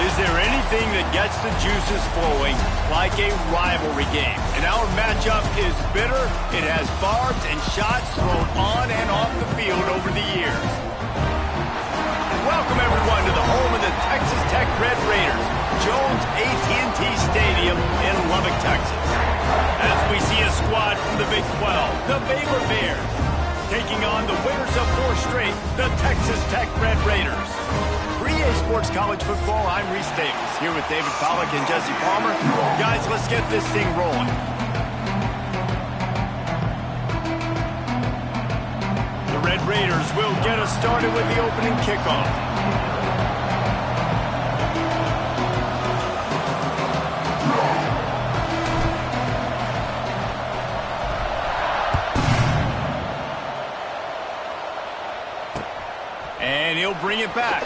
Is there anything that gets the juices flowing like a rivalry game? And our matchup is bitter. It has barbs and shots thrown on and off the field over the years. Welcome, everyone, to the home of the Texas Tech Red Raiders, Jones AT&T Stadium in Lubbock, Texas. As we see a squad from the Big 12, the Baylor Bears, taking on the winners of 4 straight, the Texas Tech Red Raiders. For EA Sports College Football, I'm Reese Davis, here with David Pollack and Jesse Palmer. Guys, let's get this thing rolling. The Red Raiders will get us started with the opening kickoff. And he'll bring it back.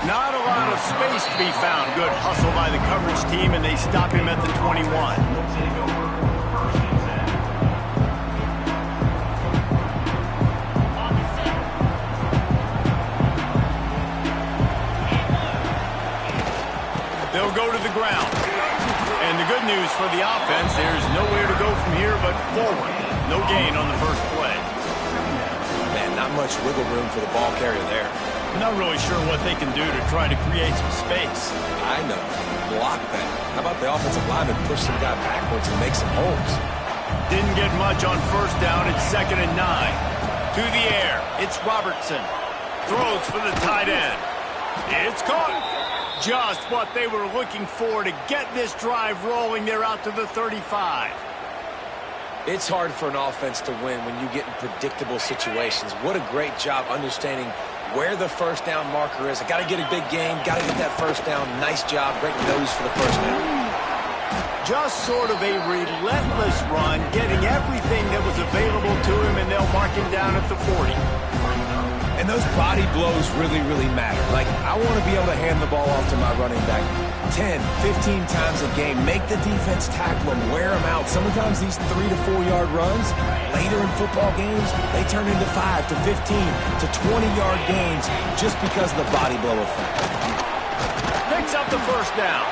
Not a lot of space to be found. Good hustle by the coverage team, and they stop him at the 21. They'll go to the ground. And the good news for the offense, there's nowhere to go from here but forward. No gain on the first play. Man, not much wiggle room for the ball carrier there. I'm not really sure what they can do to try to create some space. I know. Block that. How about the offensive lineman push some guy backwards and make some holes? Didn't get much on first down. It's 2nd and 9. To the air. It's Robertson. Throws for the tight end. It's caught. Just what they were looking for to get this drive rolling. They're out to the 35. It's hard for an offense to win when you get in predictable situations. What a great job understanding where the first down marker is. I got to get a big game, got to get that first down. Nice job, great nose for the first down. Just sort of a relentless run, getting everything that was available to him, and they'll mark him down at the 40. And those body blows really, really matter. Like, I want to be able to hand the ball off to my running back 10, 15 times a game. Make the defense tackle them, wear them out. Sometimes these 3 to 4 yard runs, later in football games, they turn into 5 to 15 to 20 yard gains just because of the body blow effect. Picks up the first down.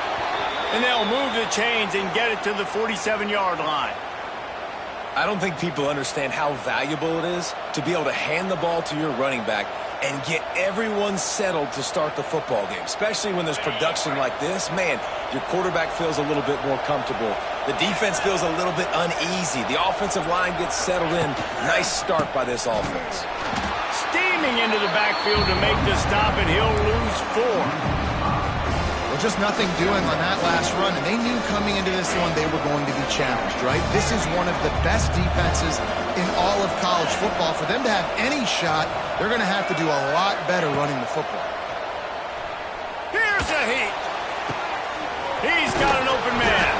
And they'll move the chains and get it to the 47-yard line. I don't think people understand how valuable it is to be able to hand the ball to your running back and get everyone settled to start the football game, especially when there's production like this. Man, your quarterback feels a little bit more comfortable. The defense feels a little bit uneasy. The offensive line gets settled in. Nice start by this offense. Steaming into the backfield to make the stop, and he'll lose 4. Just nothing doing on that last run, and they knew coming into this one they were going to be challenged, right? This is one of the best defenses in all of college football. For them to have any shot, they're going to have to do a lot better running the football. Here's a heat. He's got an open man.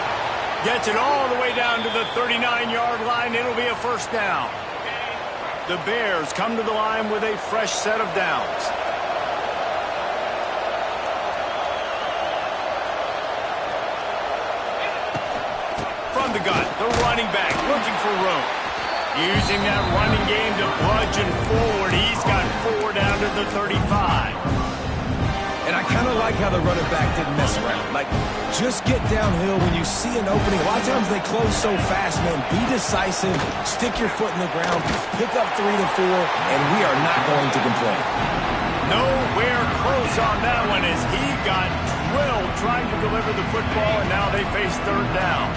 Gets it all the way down to the 39-yard line. It'll be a first down. The Bears come to the line with a fresh set of downs. From the gun, the running back looking for room. Using that running game to bludgeon forward. He's got 4 down to the 35. And I kind of like how the running back didn't mess around. Like, just get downhill when you see an opening. A lot of times they close so fast, man. Be decisive, stick your foot in the ground, pick up 3 to 4, and we are not going to complain. Nowhere close on that one as he got drilled trying to deliver the football, and now they face 3rd down.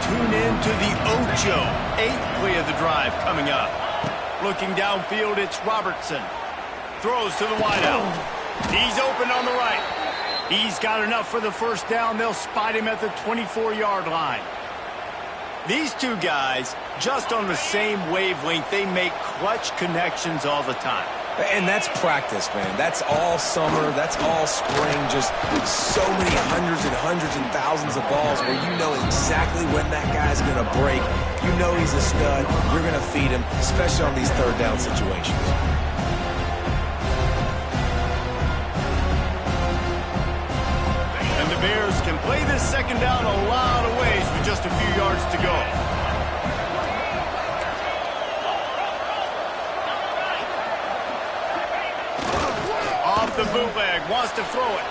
Tune in to the Ocho. 8th play of the drive coming up. Looking downfield, it's Robertson. Throws to the wideout. He's open on the right. He's got enough for the first down. They'll spot him at the 24-yard line. These two guys, just on the same wavelength, they make clutch connections all the time. And that's practice, man. That's all summer. That's all spring. Just so many hundreds and thousands of balls where you know exactly when that guy's going to break. You know he's a stud. You're going to feed him, especially on these 3rd down situations. And the Bears can play this 2nd down a lot of ways with just a few yards to go. off the bootleg. Wants to throw it.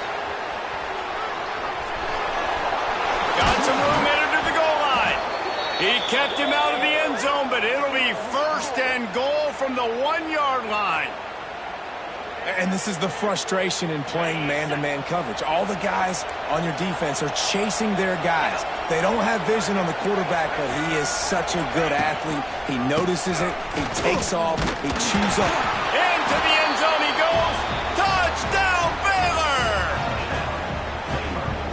Got some room headed to the goal line. He kept him out of the end zone, but it'll be 1st and goal from the 1-yard line. And this is the frustration in playing man-to-man coverage. All the guys on your defense are chasing their guys. They don't have vision on the quarterback, but he is such a good athlete. He notices it. He takes off. He chews up. Into the end zone he goes. Touchdown, Baylor!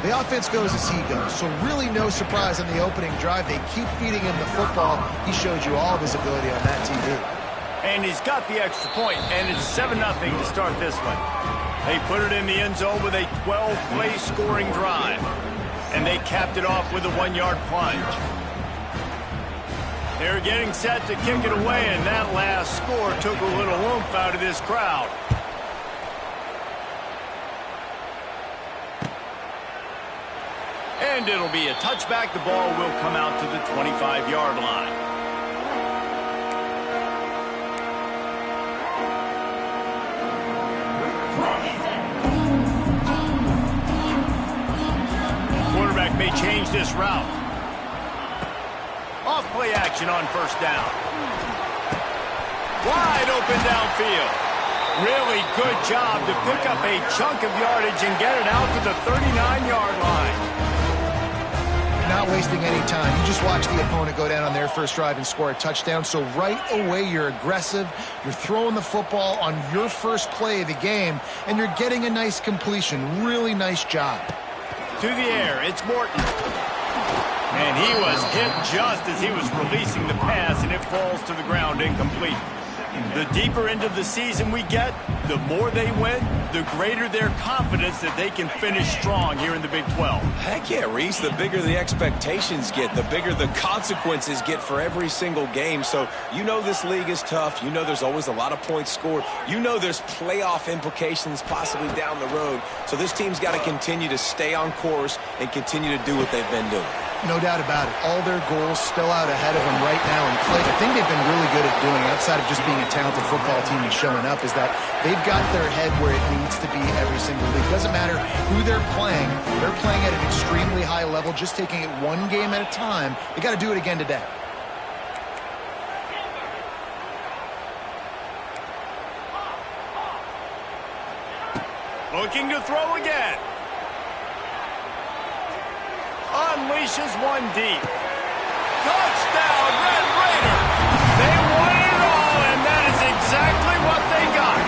The offense goes as he goes, so really no surprise on the opening drive. They keep feeding him the football. He showed you all of his ability on that TV. And he's got the extra point, and it's 7-0 to start this one. They put it in the end zone with a 12-play scoring drive. And they capped it off with a 1-yard plunge. They're getting set to kick it away, and that last score took a little oomph out of this crowd. And it'll be a touchback. The ball will come out to the 25-yard line. Quarterback may change this route. Off play action on 1st down. Wide open downfield. Really good job to pick up a chunk of yardage and get it out to the 39-yard line. Not wasting any time. You just watch the opponent go down on their first drive and score a touchdown. So right away, you're aggressive. You're throwing the football on your first play of the game, and you're getting a nice completion. Really nice job. To the air, it's Morton. And he was hit just as he was releasing the pass, and it falls to the ground incomplete. The deeper into the season we get, the more they win, the greater their confidence that they can finish strong here in the Big 12. Heck yeah, Reese. The bigger the expectations get, the bigger the consequences get for every single game. So you know this league is tough. You know there's always a lot of points scored. You know there's playoff implications possibly down the road. So this team's got to continue to stay on course and continue to do what they've been doing. No doubt about it. All their goals still out ahead of them right now in play. The thing they've been really good at doing, outside of just being a talented football team and showing up, is that they've got their head where it needs to be every single week. Doesn't matter who they're playing. They're playing at an extremely high level, just taking it one game at a time. They got to do it again today. Looking to throw again. Unleashes one deep. Touchdown, Red Raiders! They won it all, and that is exactly what they got.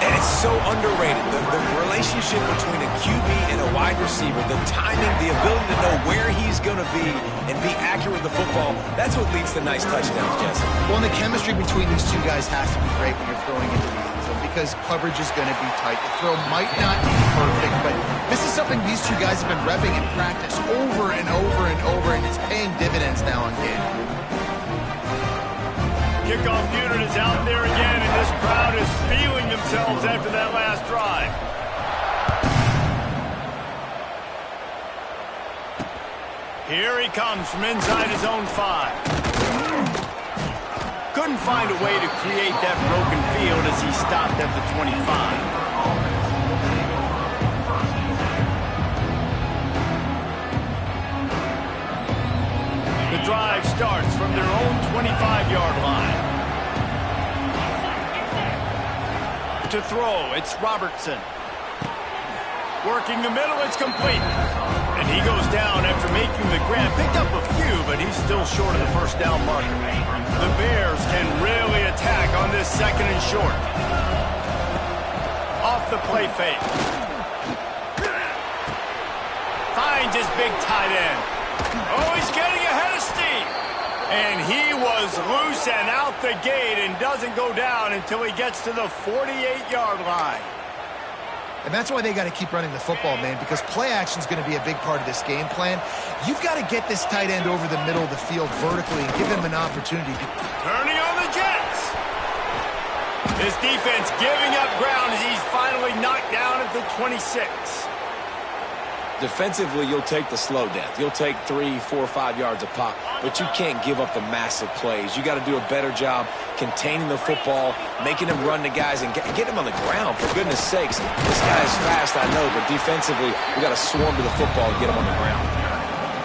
And it's so underrated. The relationship between a QB and a wide receiver, the timing, the ability to know where he's going to be and be accurate with the football, that's what leads to nice touchdowns, Jesse. Well, and the chemistry between these two guys has to be great when you're throwing into the end zone, because coverage is going to be tight. The throw might not be perfect, but this is something these two guys have been repping in practice over and over and over, and it's paying dividends now on game. Kickoff unit is out there again, and this crowd is feeling themselves after that last drive. Here he comes from inside his own 5. Couldn't find a way to create that broken field as he stopped at the 25. The drive starts from their own 25-yard line. To throw, it's Robertson. Working the middle, it's complete. And he goes down after making the grab. Picked up a few, but he's still short of the 1st down marker. The Bears can really attack on this 2nd and short. Off the play fake. Finds his big tight end. Oh, he's getting ahead of steam. And he was loose and out the gate and doesn't go down until he gets to the 48-yard line. And that's why they got to keep running the football, man, because play action is going to be a big part of this game plan. You've got to get this tight end over the middle of the field vertically and give him an opportunity. Turning on the Jets. His defense giving up ground as he's finally knocked down at the 26. Defensively, you'll take the slow death. You'll take 3, 4, 5 yards a pop, but you can't give up the massive plays. You got to do a better job containing the football, making him run to guys, and get him on the ground, for goodness sakes. This guy is fast, I know, but defensively, we got to swarm to the football and get him on the ground.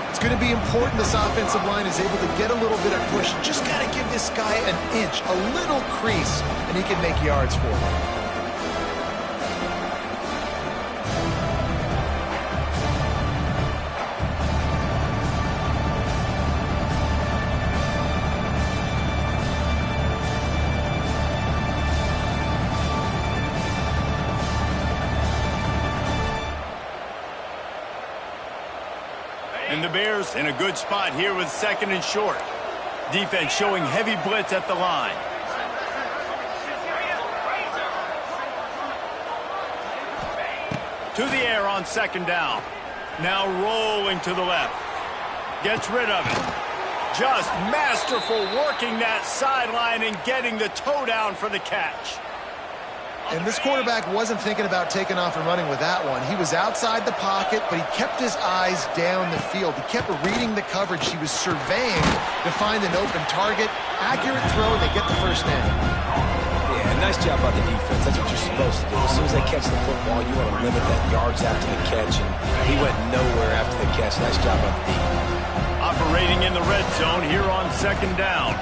It's going to be important this offensive line is able to get a little bit of push. Just got to give this guy an inch, a little crease, and he can make yards for him. And the Bears in a good spot here with 2nd and short. Defense showing heavy blitz at the line. To the air on 2nd down. Now rolling to the left. Gets rid of it. Just masterful working that sideline and getting the toe down for the catch. And this quarterback wasn't thinking about taking off and running with that one. He was outside the pocket, but he kept his eyes down the field. He kept reading the coverage. He was surveying to find an open target. Accurate throw, and they get the first down. Yeah, nice job by the defense. That's what you're supposed to do. As soon as they catch the football, you want to limit that yards after the catch, and he went nowhere after the catch. Nice job by the defense. Operating in the red zone here on 2nd down.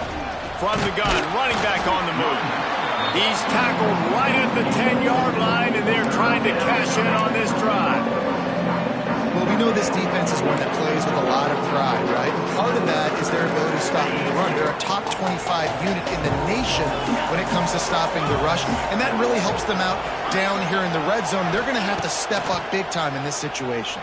From the gun, running back on the move. He's tackled right at the 10-yard line, and they're trying to cash in on this drive. Well, we know this defense is one that plays with a lot of pride, right? And part of that is their ability to stop the run. They're a top 25 unit in the nation when it comes to stopping the rush, and that really helps them out down here in the red zone. They're going to have to step up big time in this situation.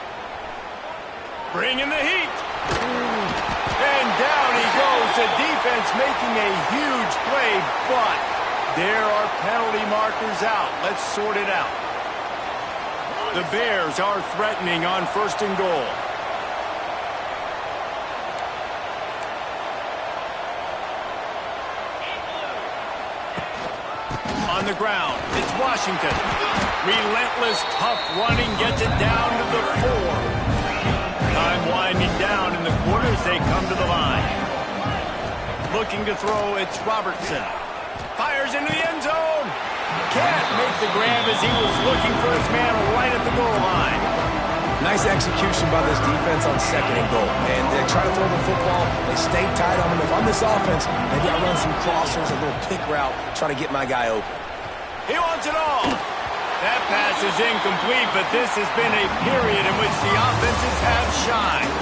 Bringing the heat. And down he goes. The defense making a huge play, but there are penalty markers out. Let's sort it out. The Bears are threatening on 1st and goal. On the ground, it's Washington. Relentless, tough running gets it down to the 4. Time winding down in the quarter as they come to the line. Looking to throw, it's Robertson. Fires into the end zone. Can't make the grab as he was looking for his man right at the goal line. Nice execution by this defense on 2nd and goal. And they try to throw the football. They stay tight on him. If I'm this offense, maybe I run some crossers, a little pick route, try to get my guy open. He wants it all. That pass is incomplete, but this has been a period in which the offenses have shined.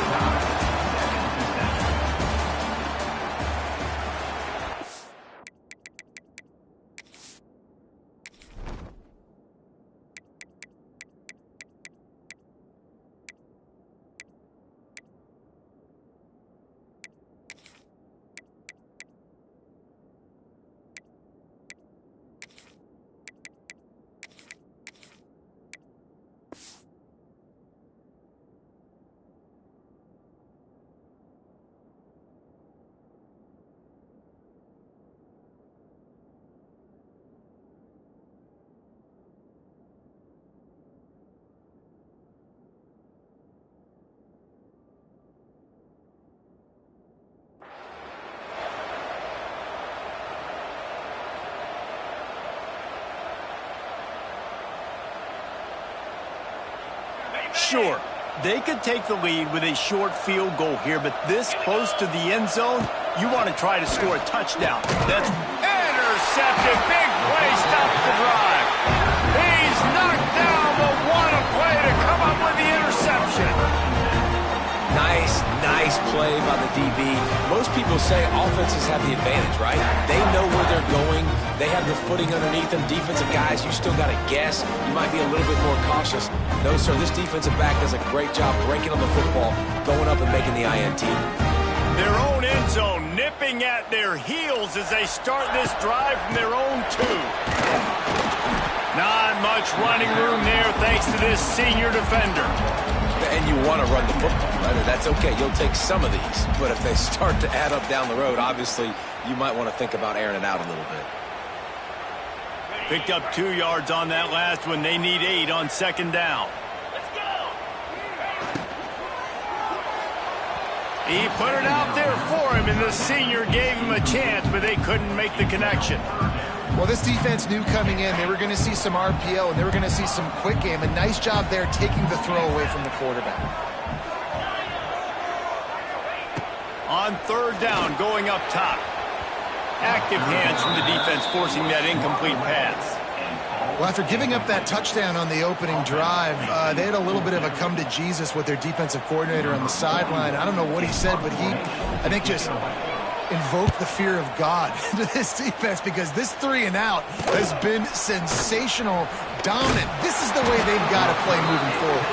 Sure, they could take the lead with a short field goal here, but this close to the end zone, you want to try to score a touchdown. That's intercepted. Big play stops the drive. He's knocked down, but what a play to come up with the interception. Nice play by the DB. Most people say offenses have the advantage, right? They know where they're going. They have the footing underneath them. Defensive guys, you still got to guess. You might be a little bit more cautious. No, sir, this defensive back does a great job breaking on the football, going up and making the INT. Their own end zone nipping at their heels as they start this drive from their own 2. Not much running room there thanks to this senior defender. And you want to run the football, right? That's okay. You'll take some of these. But if they start to add up down the road, obviously, you might want to think about airing it out a little bit. Picked up 2 yards on that last one. They need 8 on 2nd down. He put it out there for him, and the senior gave him a chance, but they couldn't make the connection. Well, this defense knew coming in they were going to see some RPO, and they were going to see some quick game. A nice job there taking the throw away from the quarterback. On third down, going up top. Active hands from the defense, forcing that incomplete pass. Well, after giving up that touchdown on the opening drive, they had a little bit of a come to Jesus with their defensive coordinator on the sideline. I don't know what he said, but he, I think, just invoked the fear of God into this defense, because this 3 and out has been sensational, dominant. This is the way they've got to play moving forward.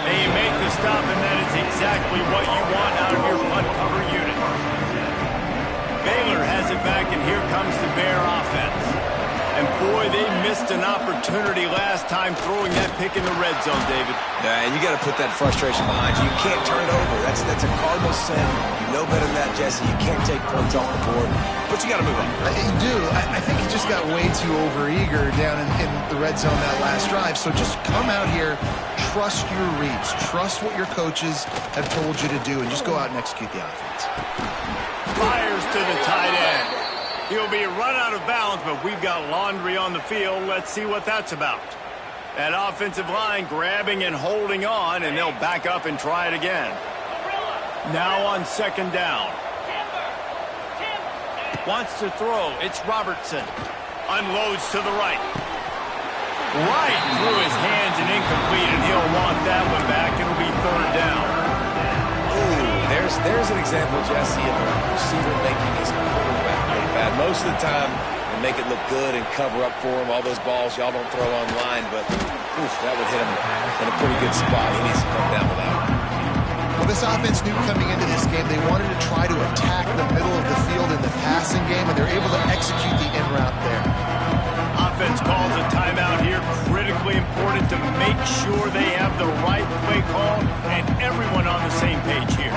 They make the stop, and that is exactly what you want out of your punt cover unit. Baylor has it back, and here comes the Bear offense. And boy, they missed an opportunity last time throwing that pick in the red zone, David. Yeah, and you got to put that frustration behind you. You can't turn it over. That's a cardinal sin. You know better than that, Jesse. You can't take points off the board, but you got to move on. You do. I think he just got way too overeager down in the red zone that last drive. So just come out here, trust your reads, trust what your coaches have told you to do, and just go out and execute the offense. Fires to the tight end. He'll be run out of bounds, but we've got laundry on the field. Let's see what that's about. That offensive line grabbing and holding on, and they'll back up and try it again. Now on second down. Wants to throw. It's Robertson. Unloads to the right. Right through his hands and incomplete, and he'll want that one back. It'll be third down. Ooh, there's an example, Jesse, of a receiver making his quarterback look bad. Most of the time, they make it look good and cover up for him. All those balls y'all don't throw online, but oof, that would hit him in a pretty good spot. He needs to come down with that one. Well, this offense knew coming into this game they wanted to try to attack the middle of the field in the passing game, and they're able to execute the in route there. Offense calls a timeout here. Critically important to make sure they have the right play call and everyone on the same page here.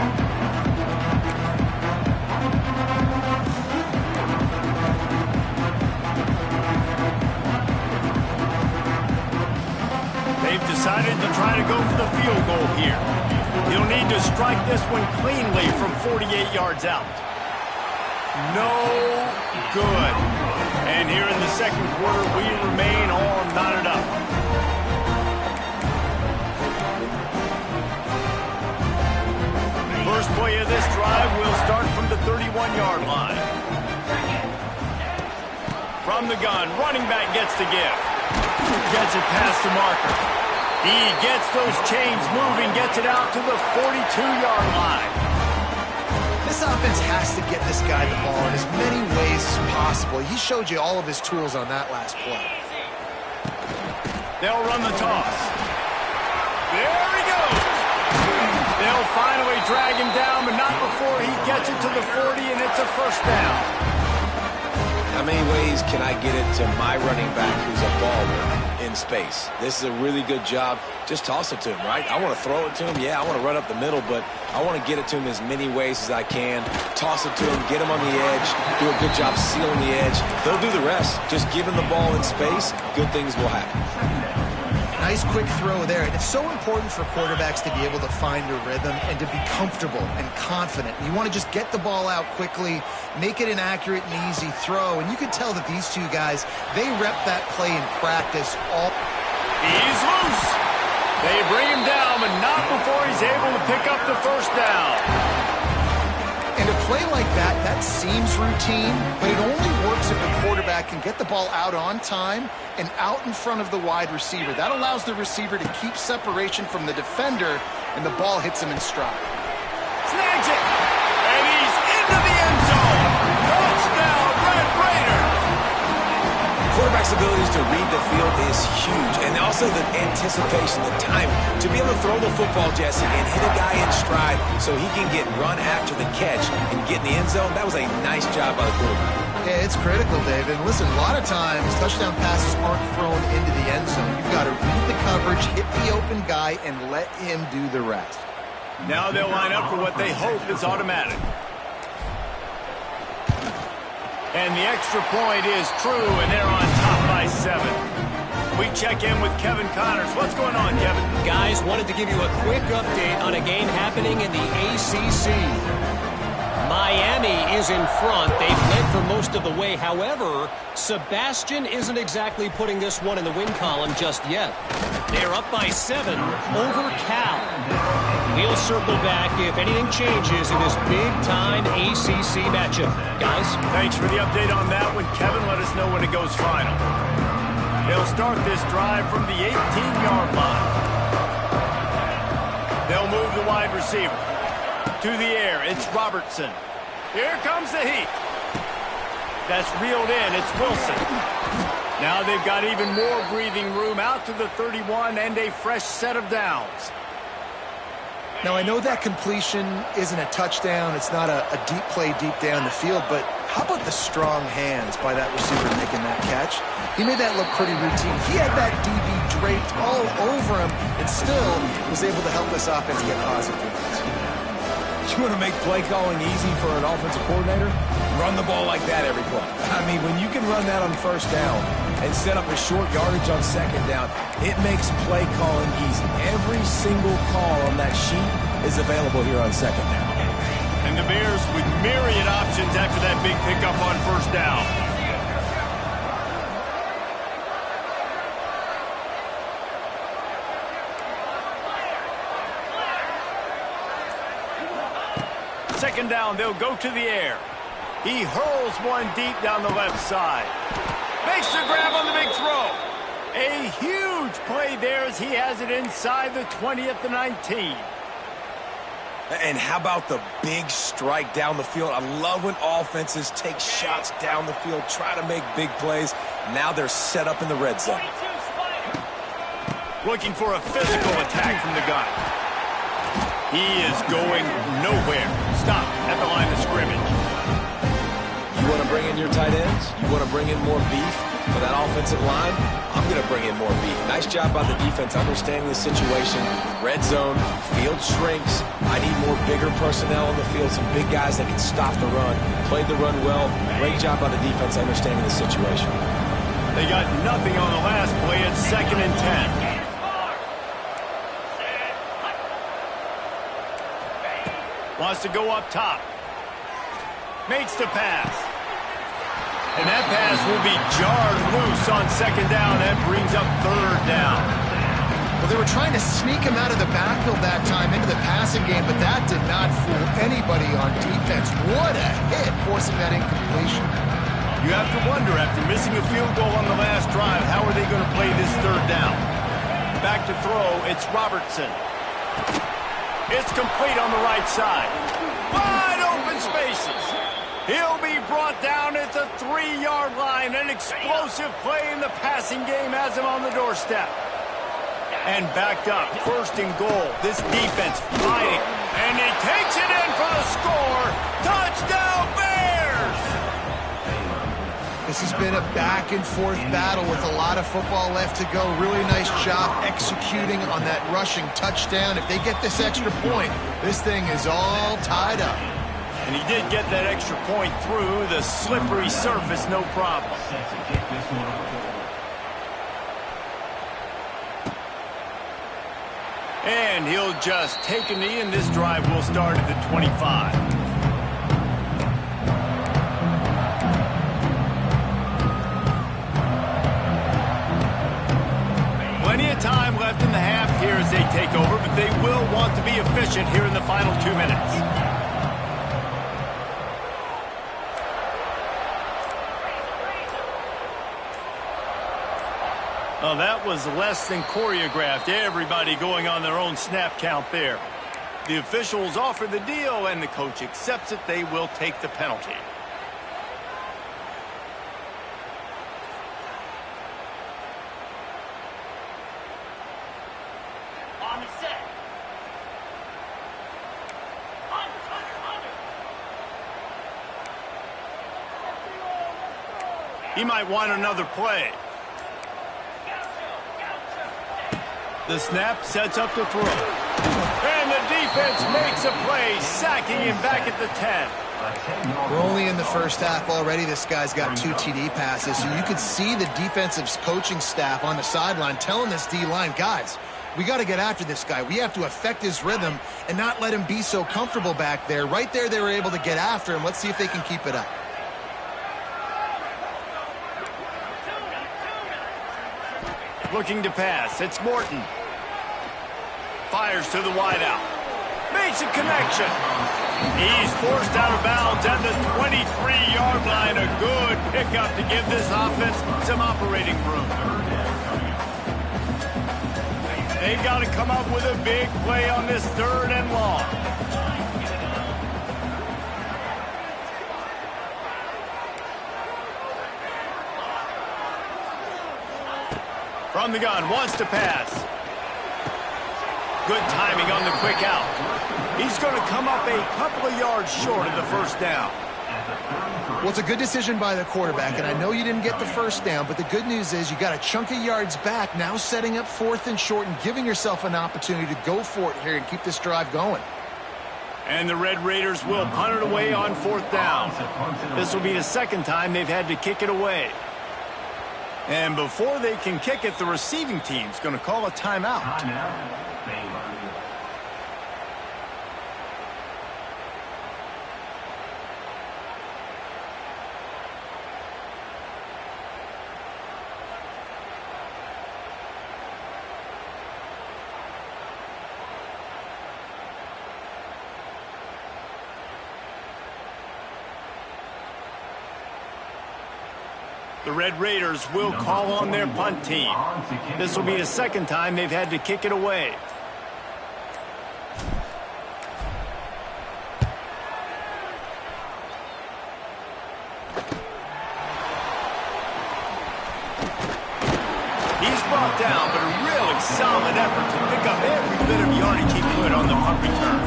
They've decided to try to go for the field goal here. He'll need to strike this one cleanly from 48 yards out. No good. And here in the second quarter, we remain all knotted up. First play of this drive will start from the 31-yard line. From the gun, running back gets the gift. Gets it past the marker. He gets those chains moving, gets it out to the 42-yard line. This offense has to get this guy the ball in as many ways as possible. He showed you all of his tools on that last play. They'll run the toss. There he goes. They'll finally drag him down, but not before he gets it to the 40, and it's a first down. How many ways can I get it to my running back who's a baller in space? This is a really good job. Just toss it to him, right? I want to throw it to him. Yeah, I want to run up the middle, but I want to get it to him as many ways as I can. Toss it to him, get him on the edge, do a good job sealing the edge. They'll do the rest. Just give him the ball in space, good things will happen. Nice quick throw there. And it's so important for quarterbacks to be able to find a rhythm and to be comfortable and confident. You want to just get the ball out quickly, make it an accurate and easy throw. And you can tell that these two guys, they rep that play in practice all. He's loose. They bring him down, but not before he's able to pick up the first down. And a play like that, that seems routine, but it only works if the quarterback can get the ball out on time and out in front of the wide receiver. That allows the receiver to keep separation from the defender, and the ball hits him in stride. Snags it, and he's into the end zone. Touchdown, Red Raider. Quarterback's abilities to read the field is huge, and also the anticipation, the time to be able to throw the football, Jesse, and hit a guy in stride so he can get run after the catch and get in the end zone. That was a nice job by the quarterback. Yeah, it's critical, David. Listen, a lot of times touchdown passes aren't thrown into the end zone. You've got to read the coverage, hit the open guy, and let him do the rest. Now they'll line up for what they hope is automatic. And the extra point is true, and they're on top by 7. We check in with Kevin Connors. What's going on, Kevin? Guys, wanted to give you a quick update on a game happening in the ACC. Miami is in front. They've led for most of the way. However, Sebastian isn't exactly putting this one in the win column just yet. They're up by 7 over Cal. We'll circle back if anything changes in this big-time ACC matchup. Guys? Thanks for the update on that one, Kevin. Let us know when it goes final. They'll start this drive from the 18-yard line. They'll move the wide receiver. To the air, it's Robertson. Here comes the heat. That's reeled in, it's Wilson. Now they've got even more breathing room out to the 31 and a fresh set of downs. Now, I know that completion isn't a touchdown. It's not a deep play deep down the field, but how about the strong hands by that receiver making that catch? He made that look pretty routine. He had that DB draped all over him and still was able to help this offense get positive points. You want to make play calling easy for an offensive coordinator? Run the ball like that every play. I mean, when you can run that on first down and set up a short yardage on second down, it makes play calling easy. Every single call on that sheet is available here on second down. And the Bears with myriad options after that big pickup on first down. Second down, they'll go to the air. He hurls one deep down the left side. Makes the grab on the big throw. A huge play there as he has it inside the 20 at the 19. And how about the big strike down the field? I love when offenses take shots down the field, try to make big plays. Now they're set up in the red zone. Looking for a physical attack from the gun. He is going nowhere. Stop at the line of scrimmage. You want to bring in your tight ends? You want to bring in more beef for that offensive line? I'm going to bring in more beef. Nice job by the defense understanding the situation. Red zone, field shrinks. I need more bigger personnel on the field, some big guys that can stop the run. Played the run well. Great job by the defense understanding the situation. They got nothing on the last play. It's 2nd and 10. Wants to go up top. Makes the pass. And that pass will be jarred loose on second down. That brings up third down. Well, they were trying to sneak him out of the backfield that time into the passing game, but that did not fool anybody on defense. What a hit, forcing that incompletion. You have to wonder, after missing a field goal on the last drive, how are they going to play this third down? Back to throw, it's Robertson. It's complete on the right side. Wide open spaces. He'll be brought down at the 3-yard line. An explosive play in the passing game has him on the doorstep. And backed up, 1st and goal. This defense fighting. And he takes it in for the score. Touchdown, Bears! This has been a back-and-forth battle with a lot of football left to go. Really nice job executing on that rushing touchdown. If they get this extra point, this thing is all tied up. And he did get that extra point through the slippery surface, no problem. And he'll just take a knee, and this drive will start at the 25. Plenty of time left in the half here as they take over, but they will want to be efficient here in the final 2 minutes. Oh, that was less than choreographed. Everybody going on their own snap count there. The officials offer the deal, and the coach accepts it. They will take the penalty. He might want another play. The snap sets up the throw. And the defense makes a play, sacking him back at the 10. We're only in the first half already. This guy's got 2 TD passes. So you could see the defensive coaching staff on the sideline telling this D-line, guys, we got to get after this guy. We have to affect his rhythm and not let him be so comfortable back there. Right there, they were able to get after him. Let's see if they can keep it up. Looking to pass. It's Morton. Fires to the wideout. Makes a connection. He's forced out of bounds at the 23-yard line. A good pickup to give this offense some operating room. They've got to come up with a big play on this 3rd and long. From the gun, wants to pass. Good timing on the quick out. He's going to come up a couple of yards short of the first down. Well, it's a good decision by the quarterback, and I know you didn't get the first down, but the good news is you got a chunk of yards back, now setting up 4th and short and giving yourself an opportunity to go for it here and keep this drive going. And the Red Raiders will punt it away on 4th down. This will be the 2nd time they've had to kick it away. And before they can kick it, the receiving team's going to call a timeout. The Red Raiders will call on their punt team. This will be the 2nd time they've had to kick it away. He's brought down, but a really solid effort to pick up every bit of yardage he could on the punt return.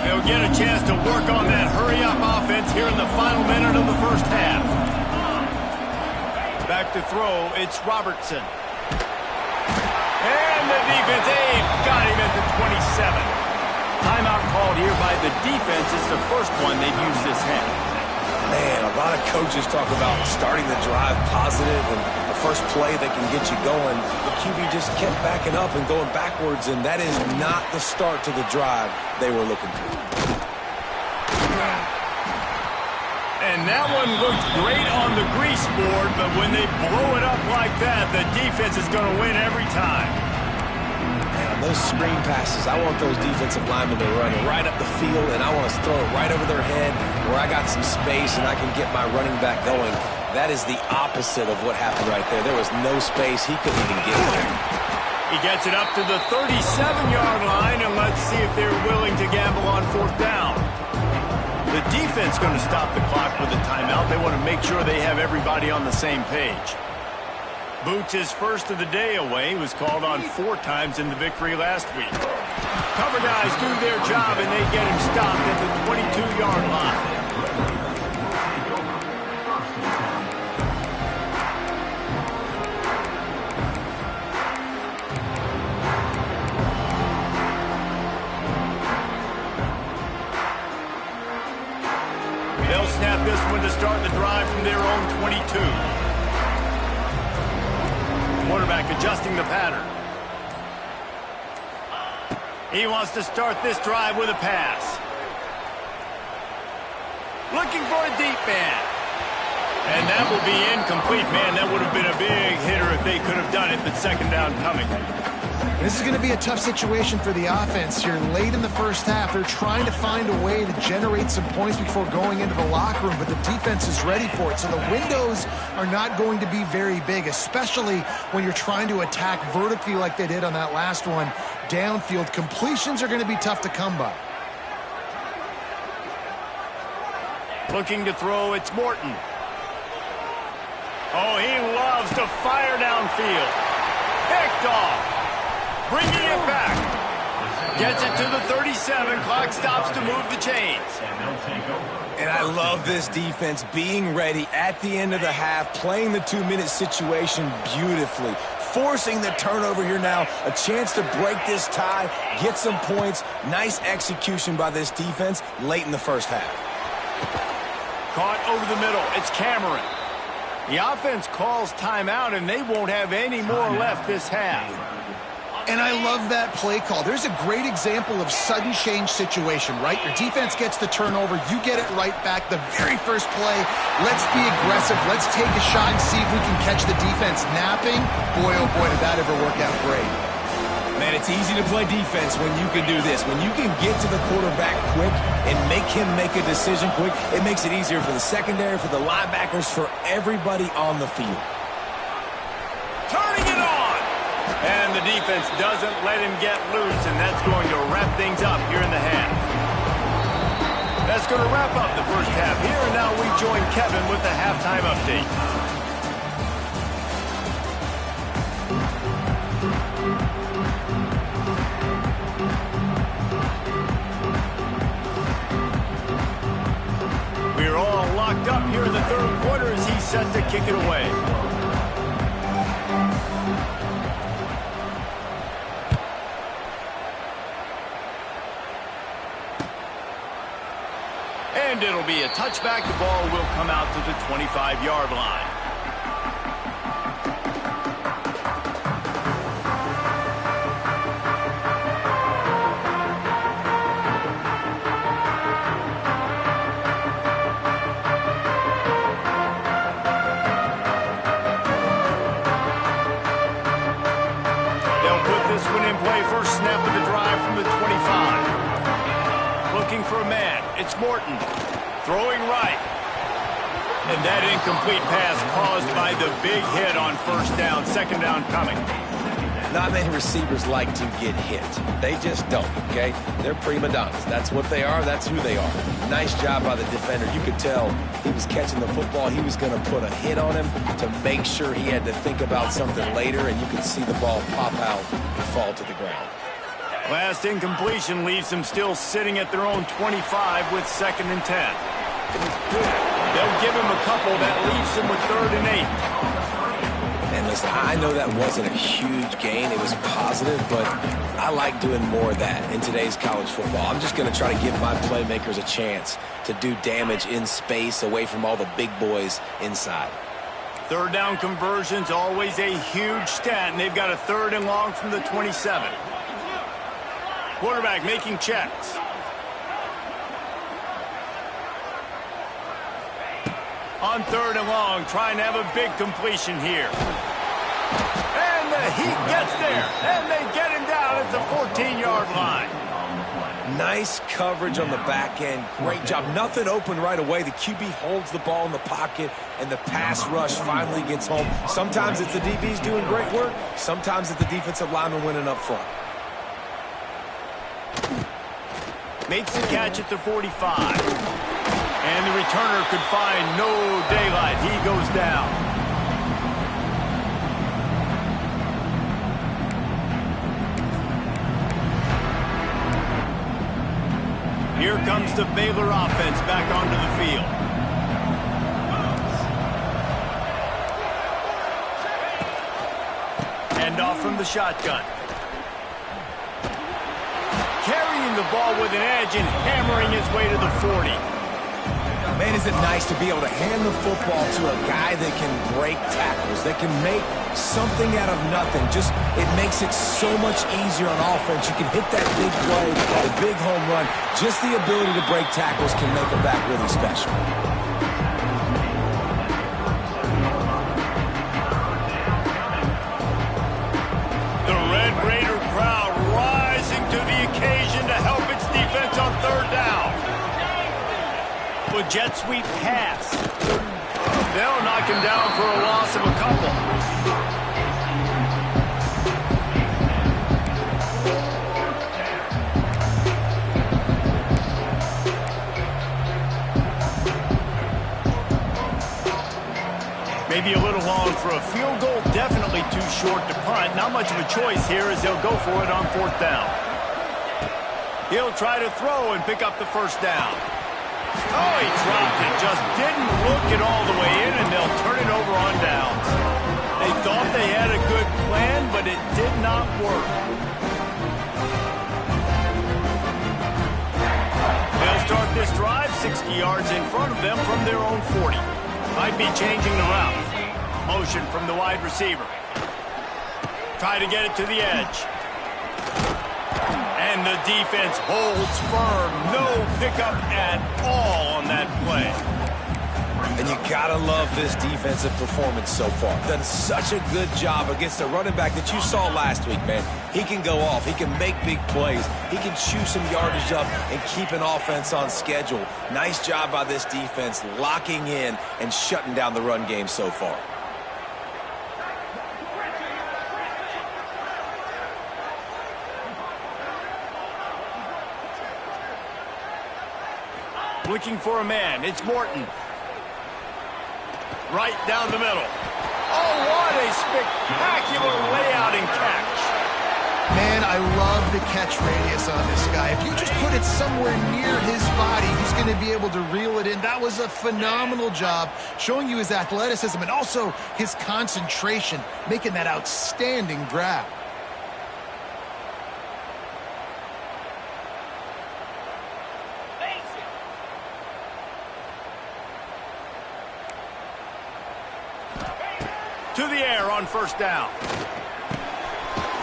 They'll get a chance to work on that hurry-up offense here in the final minute of the first half. Back to throw, it's Robertson. And the defense, got him at the 27. Timeout called here by the defense. It's the first one they've used this half. Man, a lot of coaches talk about starting the drive positive and the first play that can get you going. The QB just kept backing up and going backwards, and that is not the start to the drive they were looking for. And that one looked great on the grease board, but when they blow it up like that, the defense is going to win every time. Man, on those screen passes, I want those defensive linemen to run right up the field, and I want to throw it right over their head where I got some space and I can get my running back going. That is the opposite of what happened right there. There was no space. He couldn't even get there. He gets it up to the 37-yard line, and let's see if they're willing to gamble on 4th down. The defense going to stop the clock with a timeout. They want to make sure they have everybody on the same page. Boots, his first of the day away, was called on 4 times in the victory last week. Cover guys do their job, and they get him stopped at the 22-yard line. They'll snap this one to start the drive from their own 22. Quarterback adjusting the pattern. He wants to start this drive with a pass. Looking for a deep man. And that will be incomplete. Man, that would have been a big hitter if they could have done it, but 2nd down coming. This is going to be a tough situation for the offense here. Late in the first half, they're trying to find a way to generate some points before going into the locker room, but the defense is ready for it. So the windows are not going to be very big, especially when you're trying to attack vertically like they did on that last one. Downfield completions are going to be tough to come by. Looking to throw, it's Morton. Oh, he loves to fire downfield. Picked off. Bringing it back. Gets it to the 37. Clock stops to move the chains. And I love this defense being ready at the end of the half, playing the 2-minute situation beautifully. forcing the turnover here now. A chance to break this tie, get some points. Nice execution by this defense late in the first half. Caught over the middle. It's Cameron. The offense calls timeout, and they won't have any more left this half. And I love that play call. There's a great example of sudden change situation, right? Your defense gets the turnover. You get it right back. The very first play, let's be aggressive. Let's take a shot and see if we can catch the defense napping. Boy, oh boy, did that ever work out great. Man, it's easy to play defense when you can do this. When you can get to the quarterback quick and make him make a decision quick, it makes it easier for the secondary, for the linebackers, for everybody on the field. Turning it on! And the defense doesn't let him get loose, and that's going to wrap things up here in the half. That's going to wrap up the first half here, and now we join Kevin with the halftime update. We're all locked up here in the third quarter as he's set to kick it away. And it'll be a touchback. The ball will come out to the 25-yard line. They'll put this one in play. First snap of the drive from the 25. Looking for a man. It's Morton. Throwing right. And that incomplete pass caused by the big hit on first down. Second down coming. Not many receivers like to get hit. They just don't, okay? They're prima donnas. That's what they are. That's who they are. Nice job by the defender. You could tell he was catching the football. He was going to put a hit on him to make sure he had to think about something later, and you could see the ball pop out and fall to the ground. Last incompletion leaves them still sitting at their own 25 with 2nd and 10. They'll give him a couple. That leaves him with 3rd and 8. And listen, I know that wasn't a huge gain. It was positive, but I like doing more of that in today's college football. I'm just going to try to give my playmakers a chance to do damage in space away from all the big boys inside. 3rd down conversion's always a huge stat, and they've got a 3rd and long from the 27. Quarterback making checks. On 3rd and long, trying to have a big completion here. And the Heat gets there, and they get him down at the 14-yard line. Nice coverage on the back end. Great job. Nothing open right away. The QB holds the ball in the pocket, and the pass rush finally gets home. Sometimes it's the DBs doing great work. Sometimes it's the defensive lineman winning up front. Makes the catch at the 45. And the returner could find no daylight. He goes down. Here comes the Baylor offense back onto the field. Hand off from the shotgun. Carrying the ball with an edge and hammering his way to the 40. Man, is it nice to be able to hand the football to a guy that can break tackles, that can make something out of nothing. It makes it so much easier on offense. You can hit that big play, the big home run. Just the ability to break tackles can make a back really special. The Red Raider crowd rising to the occasion to help its defense on 3rd down. With jet sweep pass. They'll knock him down for a loss of a couple. Maybe a little long for a field goal. Definitely too short to punt. Not much of a choice here as they'll go for it on 4th down. He'll try to throw and pick up the 1st down. Oh, he dropped it. Just didn't look it all the way in, and they'll turn it over on downs. They thought they had a good plan, but it did not work. They'll start this drive 60 yards in front of them from their own 40. Might be changing the route. Motion from the wide receiver. Try to get it to the edge. And the defense holds firm. No pickup at all on that play. And you gotta love this defensive performance so far. Done such a good job against the running back that you saw last week, man. He can go off. He can make big plays. He can chew some yardage up and keep an offense on schedule. Nice job by this defense locking in and shutting down the run game so far. Looking for a man. It's Morton. Right down the middle. Oh, what a spectacular layout and catch. Man, I love the catch radius on this guy. If you just put it somewhere near his body, he's going to be able to reel it in. That was a phenomenal job showing you his athleticism and also his concentration, making that outstanding grab. To the air on first down.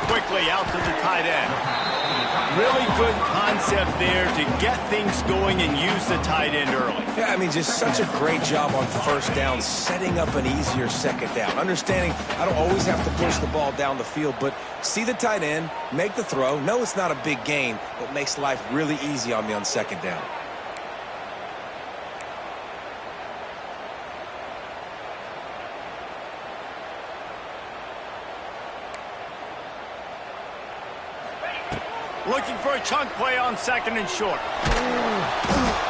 Quickly out to the tight end. Really good concept there to get things going and use the tight end early. Yeah, I mean, just such a great job on first down, setting up an easier second down. Understanding I don't always have to push the ball down the field, but see the tight end, make the throw. No, it's not a big gain, but makes life really easy on me on second down. Looking for a chunk play on second and short.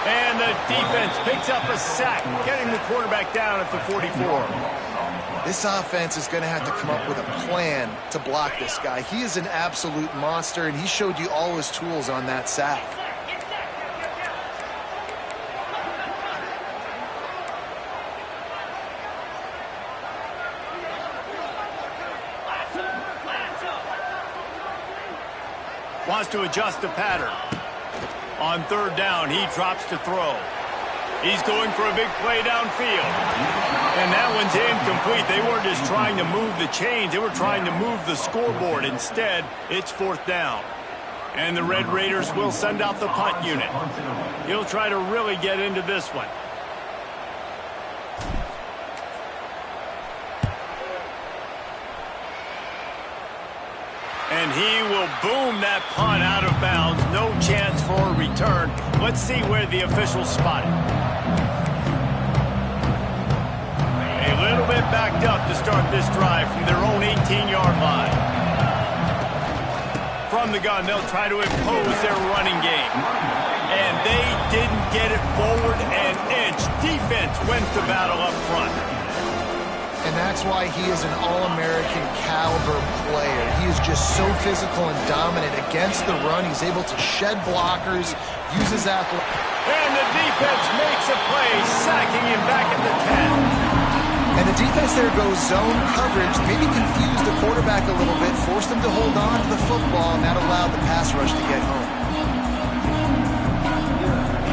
And the defense picks up a sack, getting the quarterback down at the 44. This offense is going to have to come up with a plan to block this guy. He is an absolute monster, and he showed you all his tools on that sack. Wants to adjust the pattern. On third down, he drops to throw. He's going for a big play downfield. And that one's incomplete. They weren't just trying to move the chains. They were trying to move the scoreboard. Instead, it's fourth down. And the Red Raiders will send out the punt unit. He'll try to really get into this one. And he will boom that punt out of bounds. No chance for a return. Let's see where the officials spot it. A little bit backed up to start this drive from their own 18-yard line. From the gun, they'll try to impose their running game. And they didn't get it forward an inch. Defense wins the battle up front. And that's why he is an All-American caliber player. He is just so physical and dominant against the run. He's able to shed blockers, uses athleticism. And the defense makes a play, sacking him back at the 10. And the defense there goes zone coverage, maybe confused the quarterback a little bit, forced him to hold on to the football, and that allowed the pass rush to get home.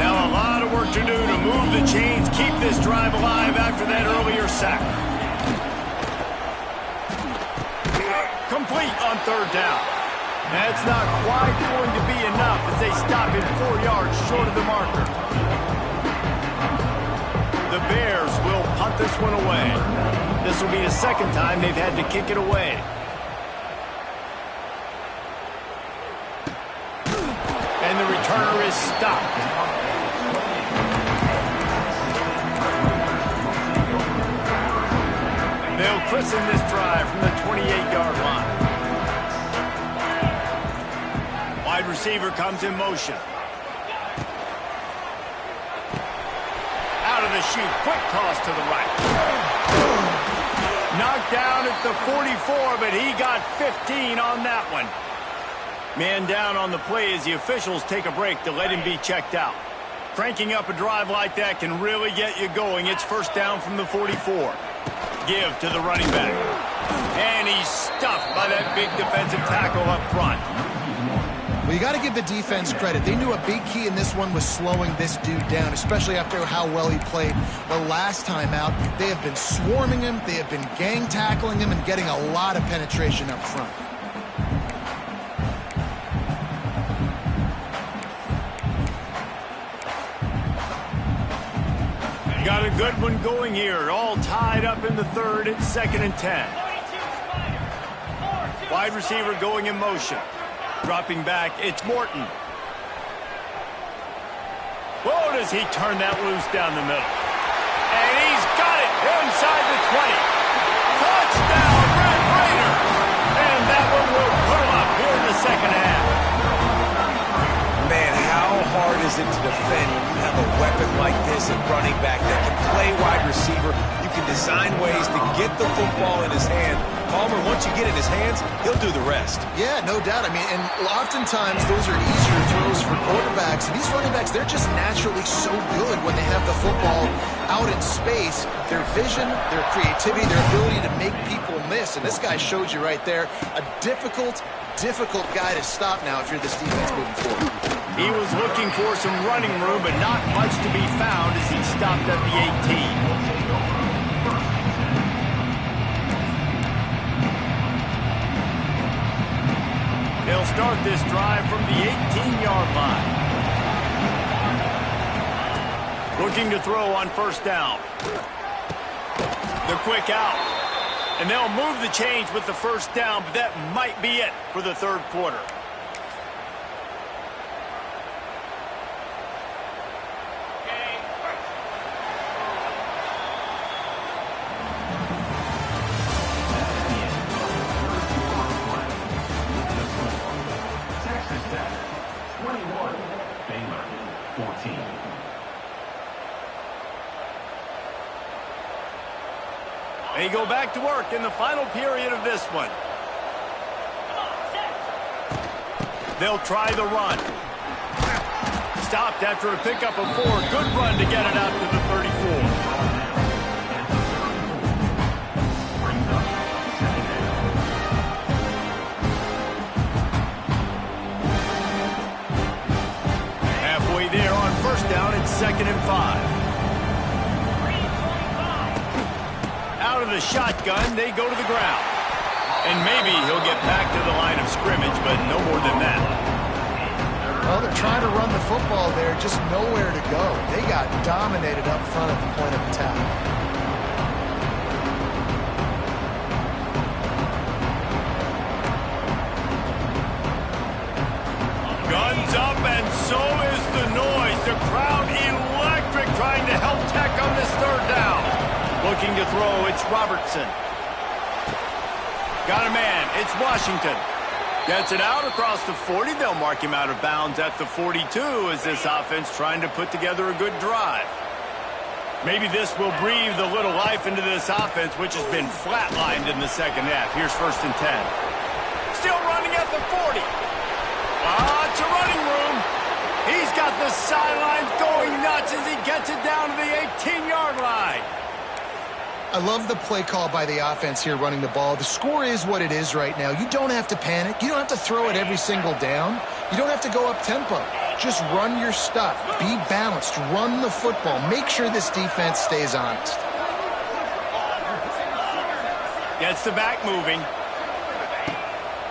Now a lot of work to do to move the chains, keep this drive alive after that earlier sack. Complete on third down. That's not quite going to be enough as they stop him 4 yards short of the marker. The Bears will punt this one away. This will be the second time they've had to kick it away. And the returner is stopped. They'll christen this drive from the 28-yard line. Wide receiver comes in motion. Out of the chute, quick toss to the right. Knocked down at the 44, but he got 15 on that one. Man down on the play as the officials take a break to let him be checked out. Cranking up a drive like that can really get you going. It's first down from the 44. Give to the running back. And he's stuffed by that big defensive tackle up front. Well, you got to give the defense credit. They knew a big key in this one was slowing this dude down, especially after how well he played the last time out. They have been swarming him, they have been gang tackling him, and getting a lot of penetration up front. Got a good one going here. All tied up in the third. It's 2nd and 10. Wide receiver going in motion. Dropping back, it's Morton. Whoa, does he turn that loose down the middle. And he's got it inside the 20. Touchdown, Red Raiders! And that one will put him up here in the second half. Man, how hard is it to defend when you have a weapon like this at running back that can play wide receiver? You can design ways to get the football in his hand. Palmer, once you get it in his hands, he'll do the rest. Yeah, no doubt. I mean, and oftentimes those are easier throws for quarterbacks. And these running backs, they're just naturally so good when they have the football out in space. Their vision, their creativity, their ability to make people miss. And this guy showed you right there, a difficult guy to stop now if you're this defense moving forward. He was looking for some running room, but not much to be found as he stopped at the 18. They'll start this drive from the 18-yard line. Looking to throw on first down. The quick out. And they'll move the chains with the first down, but that might be it for the third quarter. They go back to work in the final period of this one. They'll try the run. Stopped after a pickup of 4. Good run to get it out to the 34. Halfway there on first down, it's 2nd and 5. Out of the shotgun, they go to the ground. And maybe he'll get back to the line of scrimmage, but no more than that. Well, they're trying to run the football there, just nowhere to go. They got dominated up front at the point of attack. Guns up, and so is the noise. The crowd electric, trying to help Tech on this third down. Looking to throw, it's Robertson. Got a man, it's Washington. Gets it out across the 40. They'll mark him out of bounds at the 42 as this offense trying to put together a good drive. Maybe this will breathe a little life into this offense, which has been flatlined in the second half. Here's 1st and 10. Still running at the 40. Lots of running room. He's got the sidelines going nuts as he gets it down to the 18-yard line. I love the play call by the offense here running the ball. The score is what it is right now. You don't have to panic. You don't have to throw it every single down. You don't have to go up tempo. Just run your stuff. Be balanced. Run the football. Make sure this defense stays honest. Gets the back moving.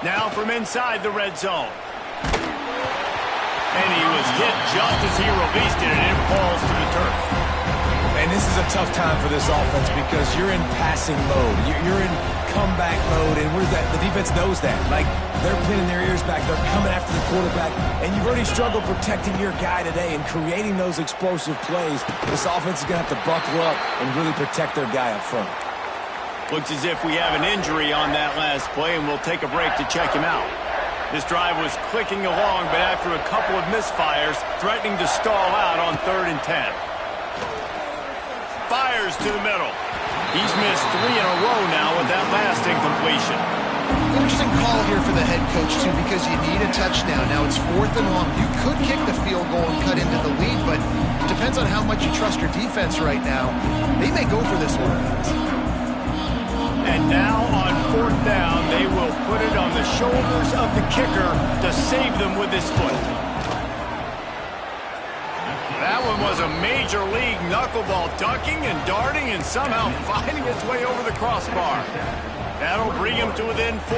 Now from inside the red zone. And he was hit just as he released it, and it falls to the turf. And this is a tough time for this offense because you're in passing mode. You're in comeback mode, and the defense knows that. Like, they're pinning their ears back. They're coming after the quarterback, and you've already struggled protecting your guy today and creating those explosive plays. This offense is going to have to buckle up and really protect their guy up front. Looks as if we have an injury on that last play, and we'll take a break to check him out. This drive was clicking along, but after a couple of misfires, threatening to stall out on 3rd and 10. Fires to the middle. He's missed 3 in a row now with that last incompletion. Interesting call here for the head coach, too, because you need a touchdown. Now it's 4th and long. You could kick the field goal and cut into the lead, but it depends on how much you trust your defense right now. They may go for this one. And now on 4th down, they will put it on the shoulders of the kicker to save them with his foot. That one was a major league knuckleball, ducking and darting and somehow finding its way over the crossbar. That'll bring him to within 4.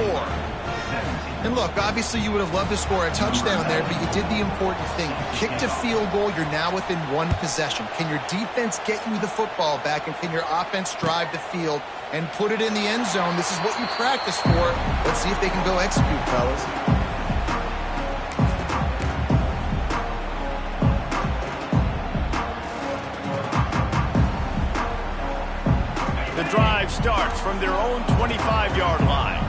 And look, obviously you would have loved to score a touchdown there, but you did the important thing. You kicked a field goal, you're now within 1 possession. Can your defense get you the football back, and can your offense drive the field and put it in the end zone? This is what you practice for. Let's see if they can go execute, fellas. The drive starts from their own 25-yard line.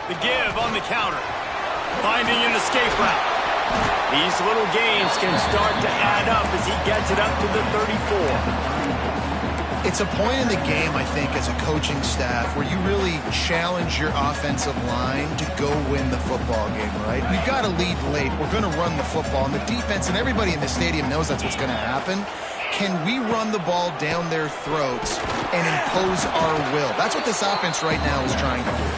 The give on the counter. Finding an escape route. These little gains can start to add up as he gets it up to the 34. It's a point in the game, I think, as a coaching staff where you really challenge your offensive line to go win the football game, right? We've got to lead late. We're going to run the football. And the defense and everybody in the stadium knows that's what's going to happen. Can we run the ball down their throats and impose our will? That's what this offense right now is trying to do.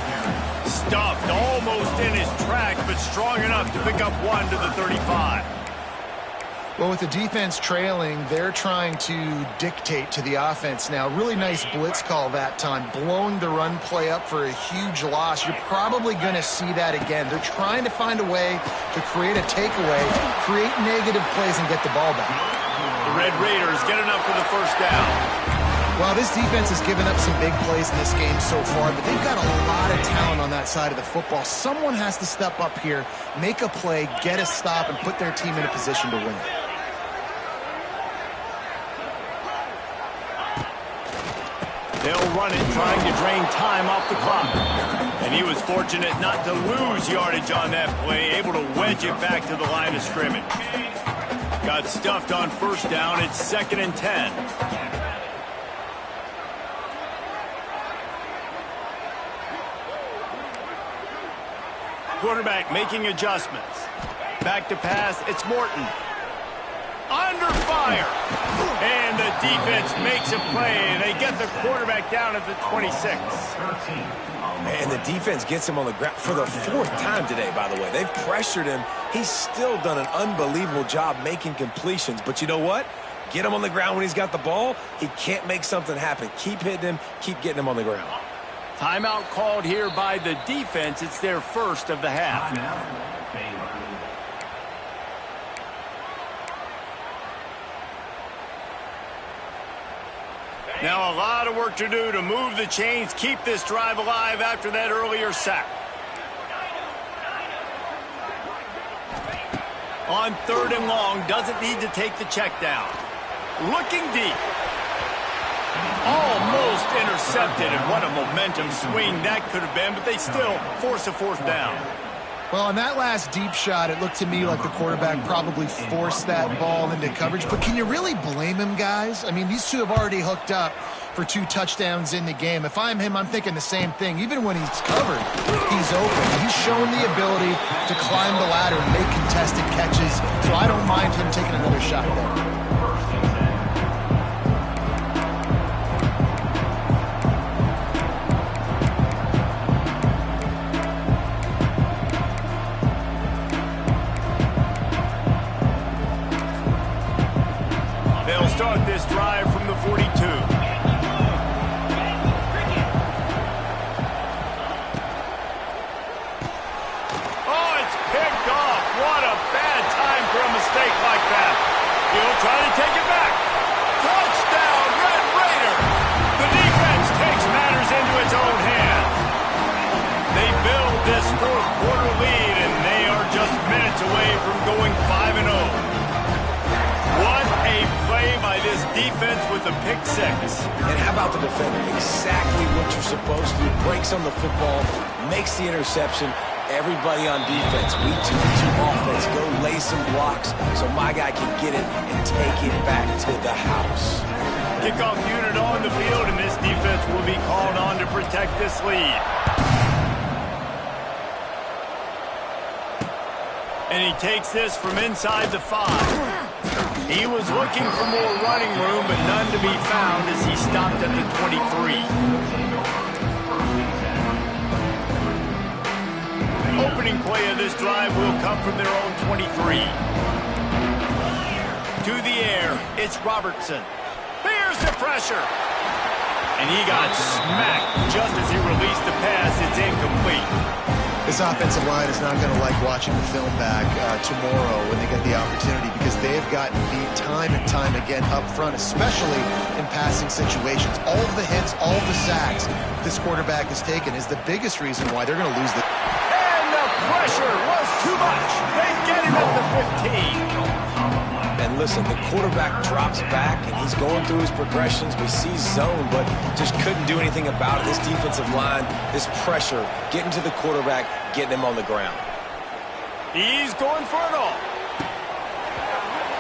Stuffed almost in his track, but strong enough to pick up 1 to the 35. Well, with the defense trailing, they're trying to dictate to the offense now. Really nice blitz call that time, blowing the run play up for a huge loss. You're probably going to see that again. They're trying to find a way to create a takeaway, create negative plays, and get the ball back. The Red Raiders get enough for the first down. Well, this defense has given up some big plays in this game so far, but they've got a lot of talent on that side of the football. Someone has to step up here, make a play, get a stop, and put their team in a position to win. They'll run it, trying to drain time off the clock. And he was fortunate not to lose yardage on that play, able to wedge it back to the line of scrimmage. Got stuffed on first down. It's 2nd and 10. Quarterback making adjustments. Back to pass, it's Morton. Under fire. And the defense makes a play, and they get the quarterback down at the 26. And the defense gets him on the ground for the 4th time today, by the way. They've pressured him. He's still done an unbelievable job making completions. But you know what? Get him on the ground when he's got the ball. He can't make something happen. Keep hitting him. Keep getting him on the ground. Timeout called here by the defense. It's their first of the half. Now a lot of work to do to move the chains, keep this drive alive after that earlier sack. On 3rd and long, doesn't need to take the check down. Looking deep. Almost intercepted, and what a momentum swing that could have been, but they still force a 4th down. Well, on that last deep shot, it looked to me like the quarterback probably forced that ball into coverage. But can you really blame him, guys? I mean, these two have already hooked up for 2 touchdowns in the game. If I'm him, I'm thinking the same thing. Even when he's covered, he's open. He's shown the ability to climb the ladder and make contested catches, so I don't mind him taking another shot there. Start this drive from the 42. Oh, it's picked off. What a bad time for a mistake like that. He'll try to take it back. Touchdown, Red Raider. The defense takes matters into its own hands. They build this 4th quarter lead, and they are just minutes away from going 5-0. What a play by this defense with the pick 6. And how about the defender? Exactly what you're supposed to do. Breaks on the football, makes the interception. Everybody on defense, we 2-2 offense. Go lay some blocks so my guy can get it and take it back to the house. Kickoff unit on the field, and this defense will be called on to protect this lead. And he takes this from inside the 5. He was looking for more running room, but none to be found as he stopped at the 23. Opening play of this drive will come from their own 23. To the air, it's Robertson. There's the pressure. And he got smacked just as he released the pass. It's incomplete. This offensive line is not going to like watching the film back tomorrow when they get the opportunity, because they have gotten beat time and time again up front, especially in passing situations. All of the hits, all of the sacks this quarterback has taken is the biggest reason why they're going to lose the... And the pressure was too much. They get him at the 15. And listen, the quarterback drops back, and he's going through his progressions. We see zone, but just couldn't do anything about it. This defensive line, this pressure, getting to the quarterback, getting him on the ground. He's going for it all.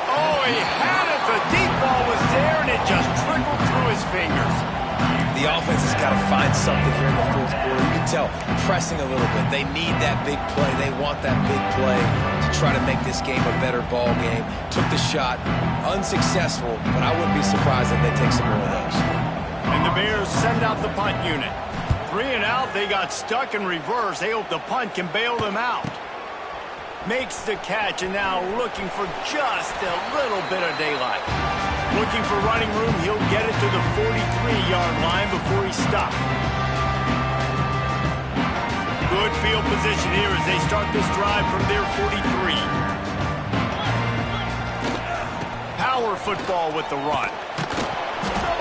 Oh, he had it. The deep ball was there, and it just trickled through his fingers. The offense has got to find something here in the fourth quarter. You can tell, pressing a little bit. They need that big play. They want that big play to try to make this game a better ball game. Took the shot, unsuccessful, but I wouldn't be surprised if they take some more of those. And the Bears send out the punt unit. 3 and out, they got stuck in reverse. They hope the punt can bail them out. Makes the catch, and now looking for just a little bit of daylight. Looking for running room, he'll get it to the 43-yard line before he stopped. Good field position here as they start this drive from their 43. Power football with the run.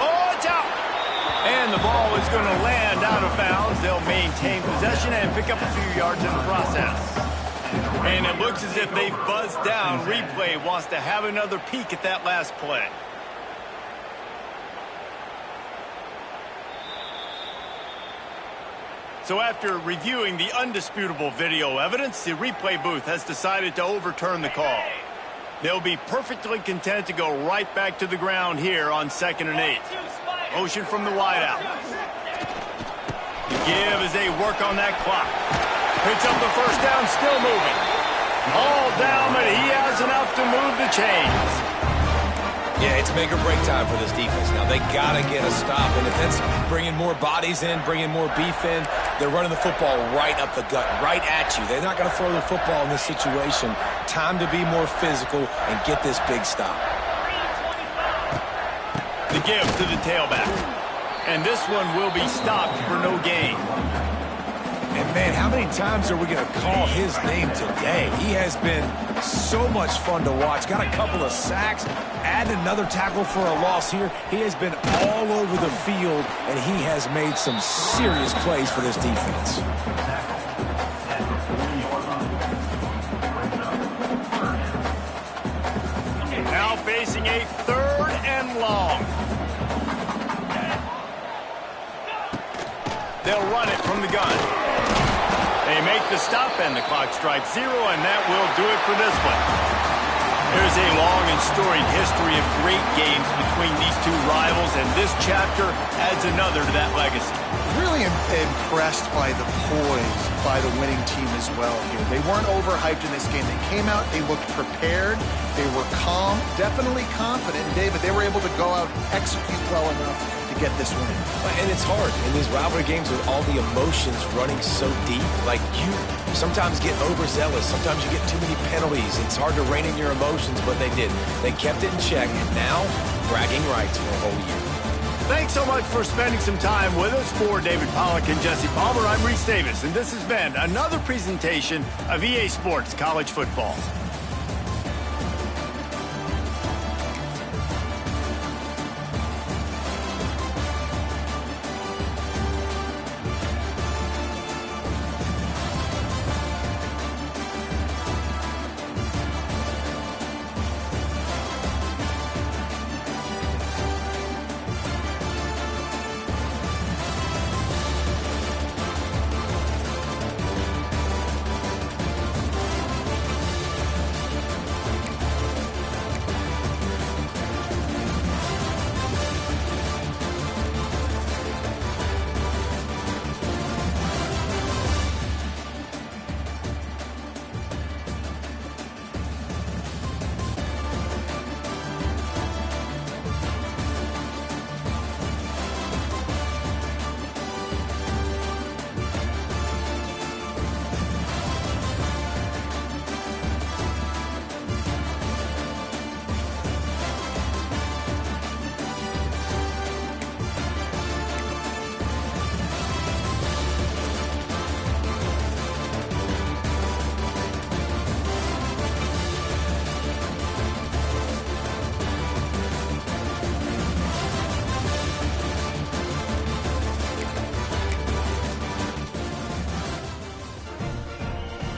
Oh, it's out! And the ball is going to land out of bounds. They'll maintain possession and pick up a few yards in the process. And it looks as if they've buzzed down. Replay wants to have another peek at that last play. So after reviewing the undisputable video evidence, the replay booth has decided to overturn the call. They'll be perfectly content to go right back to the ground here on 2nd and 8. Motion from the wideout. The give as they work on that clock. Picks up the first down, still moving. All down, but he has enough to move the chains. Yeah, it's make or break time for this defense now. They got to get a stop, and if that's bringing more bodies in, bringing more beef in, they're running the football right up the gut, right at you. They're not going to throw the football in this situation. Time to be more physical and get this big stop. The give to the tailback. And this one will be stopped for no gain. And, man, how many times are we going to call his name today? He has been so much fun to watch. Got a couple of sacks, add another tackle for a loss here. He has been all over the field, and he has made some serious plays for this defense. Now facing a 3rd and long. They'll run it from the gun. They make the stop, and the clock strikes 0, and that will do it for this one. There's a long and storied history of great games between these two rivals, and this chapter adds another to that legacy. Really impressed by the poise by the winning team as well here. They weren't overhyped in this game. They came out, they looked prepared, they were calm, definitely confident. And David, they were able to go out, execute well enough to get this win. And it's hard in these rivalry games with all the emotions running so deep. Like, you sometimes get overzealous. Sometimes you get too many penalties. It's hard to rein in your emotions, but they did. They kept it in check, and now bragging rights for a whole year. Thanks so much for spending some time with us. For David Pollack and Jesse Palmer, I'm Reese Davis, and this has been another presentation of EA Sports College Football.